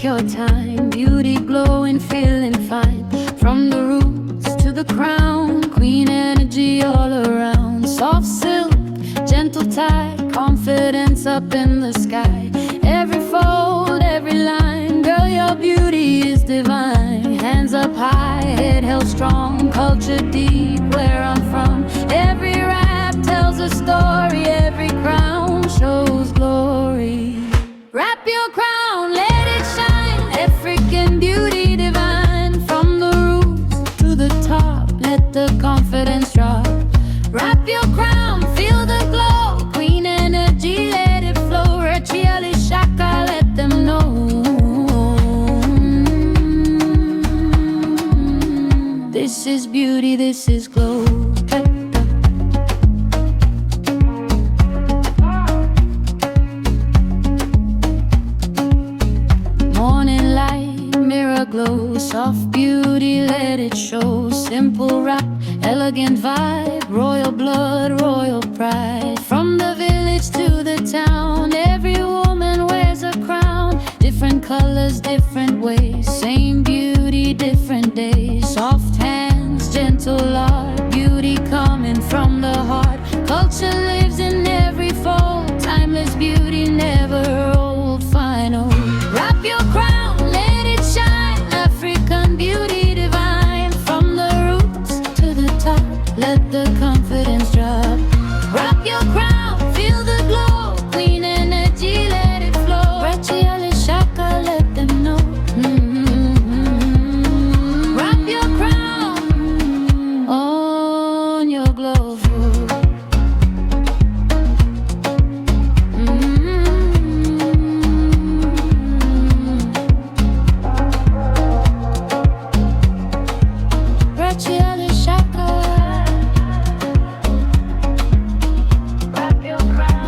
your time. Beauty glowing, feeling fine. From the roots to the crown, queen energy all around. Soft silk, gentle tide, confidence up in the sky. Every fold, every line, girl, your beauty is divine. Hands up high, head held strong, culture deep where I'm from. Every rap tells a story, every crown shows glory. Wrap your crown, let it shine, African beauty divine. From the roots to the top, let the confidence drop. Wrap your crown, feel the glow, queen energy, let it flow. Rachiali Shaka, let them know. This is beauty, this is glow. Morning light, mirror glow, soft beauty, let it show. Simple rap, elegant vibe, royal blood, royal pride. From the village to the town, every woman wears a crown. Different colors, different ways, same beauty, different days. Soft hands, gentle art, beauty coming from the heart. Culture lives in every fold, timeless beauty, never old, final. Wrap your crown, let it shine, African beauty divine. From the roots to the top, let the confidence drop. Wrap your crown, feel the glow, queen energy, let it flow. Rachiali Shaka, let them know. Wrap your crown on your glow. Rachiali Shaka, wrap your crown.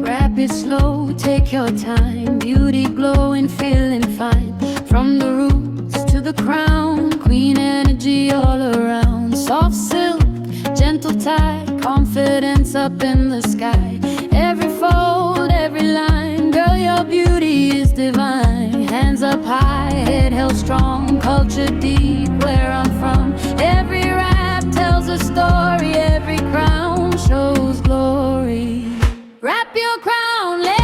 Wrap it slow, take your time. Beauty glowing, feeling fine. From the roots to the crown, queen energy all around. Soft silk, gentle tide, confidence up in the sky. Every fold, every line, girl, your beauty is divine. Hands up high, head held strong, culture deep where I'm from. Every rap tells a story, every crown shows glory. Wrap your crown, let